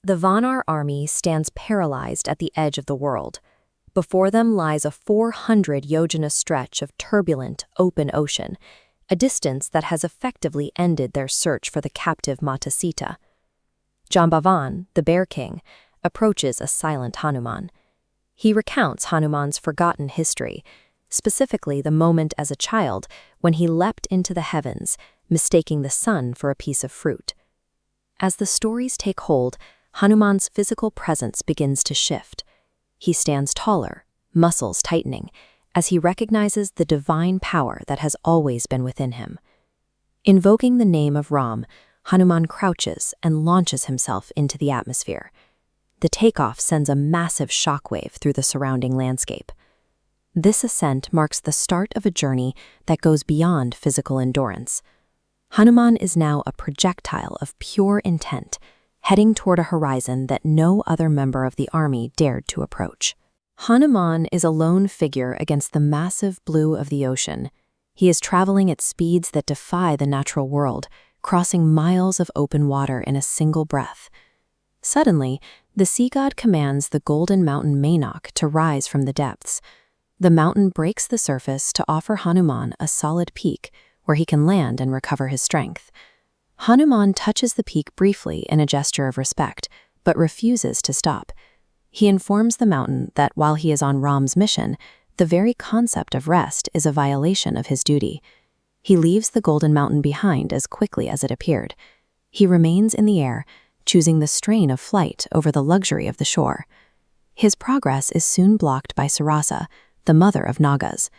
The Vanar army stands paralyzed at the edge of the world. Before them lies a 400 yojana stretch of turbulent, open ocean, a distance that has effectively ended their search for the captive Mata Sita. Jambavan, the Bear King, approaches a silent Hanuman. He recounts Hanuman's forgotten history, specifically the moment as a child when he leapt into the heavens, mistaking the sun for a piece of fruit. As the stories take hold, Hanuman's physical presence begins to shift. He stands taller, muscles tightening, as he recognizes the divine power that has always been within him. Invoking the name of Ram, Hanuman crouches and launches himself into the atmosphere. The takeoff sends a massive shockwave through the surrounding landscape. This ascent marks the start of a journey that goes beyond physical endurance. Hanuman is now a projectile of pure intent, heading toward a horizon that no other member of the army dared to approach. Hanuman is a lone figure against the massive blue of the ocean. He is traveling at speeds that defy the natural world, crossing miles of open water in a single breath. Suddenly, the sea god commands the golden mountain Mainak to rise from the depths. The mountain breaks the surface to offer Hanuman a solid peak where he can land and recover his strength. Hanuman touches the peak briefly in a gesture of respect, but refuses to stop. He informs the mountain that while he is on Ram's mission, the very concept of rest is a violation of his duty. He leaves the golden mountain behind as quickly as it appeared. He remains in the air, choosing the strain of flight over the luxury of the shore. His progress is soon blocked by Sursa, the mother of Nagas.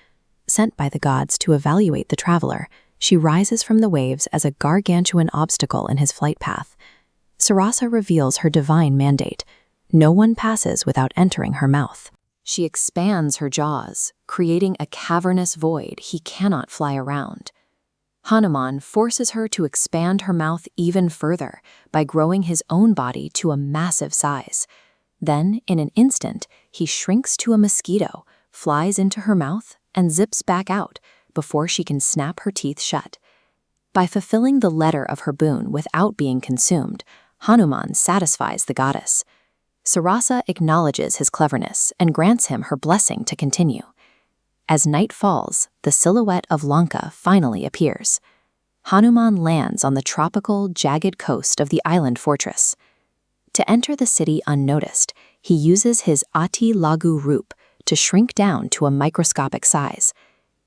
Sent by the gods to evaluate the traveler, she rises from the waves as a gargantuan obstacle in his flight path. Sursa reveals her divine mandate. No one passes without entering her mouth. She expands her jaws, creating a cavernous void he cannot fly around. Hanuman forces her to expand her mouth even further by growing his own body to a massive size. Then, in an instant, he shrinks to a mosquito, flies into her mouth, and zips back out before she can snap her teeth shut. By fulfilling the letter of her boon without being consumed, Hanuman satisfies the goddess. Sursa acknowledges his cleverness and grants him her blessing to continue. As night falls, the silhouette of Lanka finally appears. Hanuman lands on the tropical, jagged coast of the island fortress. To enter the city unnoticed, he uses his Ati Lagu Roop to shrink down to a microscopic size.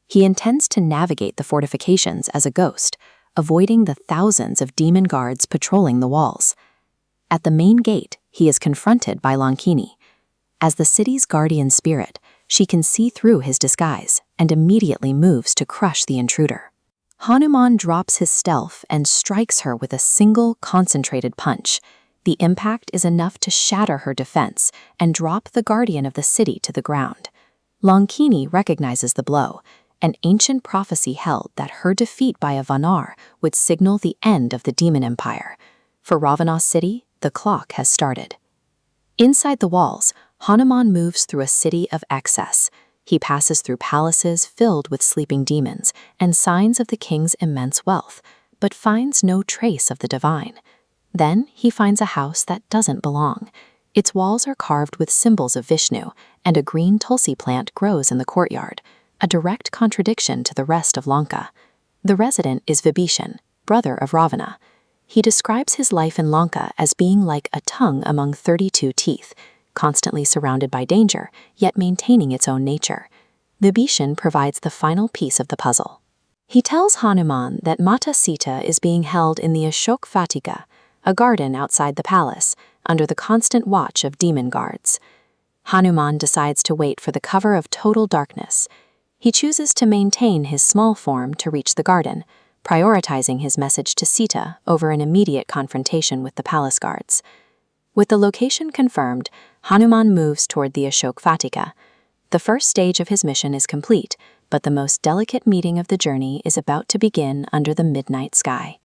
He intends to navigate the fortifications as a ghost, avoiding the thousands of demon guards patrolling the walls. At the main gate, he is confronted by Lankini. As the city's guardian spirit, she can see through his disguise and immediately moves to crush the intruder. Hanuman drops his stealth and strikes her with a single concentrated punch. The impact is enough to shatter her defense and drop the guardian of the city to the ground. Lankini recognizes the blow. An ancient prophecy held that her defeat by a Vanar would signal the end of the demon empire. For Ravana's city, the clock has started. Inside the walls, Hanuman moves through a city of excess. He passes through palaces filled with sleeping demons and signs of the king's immense wealth, but finds no trace of the divine. Then he finds a house that doesn't belong. Its walls are carved with symbols of Vishnu, and a green Tulsi plant grows in the courtyard, a direct contradiction to the rest of Lanka. The resident is Vibhishan, brother of Ravana. He describes his life in Lanka as being like a tongue among 32 teeth, constantly surrounded by danger, yet maintaining its own nature. Vibhishan provides the final piece of the puzzle. He tells Hanuman that Mata Sita is being held in the Ashok Vatika, a garden outside the palace, under the constant watch of demon guards. Hanuman decides to wait for the cover of total darkness. He chooses to maintain his small form to reach the garden, prioritizing his message to Sita over an immediate confrontation with the palace guards. With the location confirmed, Hanuman moves toward the Ashok Vatika. The first stage of his mission is complete, but the most delicate meeting of the journey is about to begin under the midnight sky.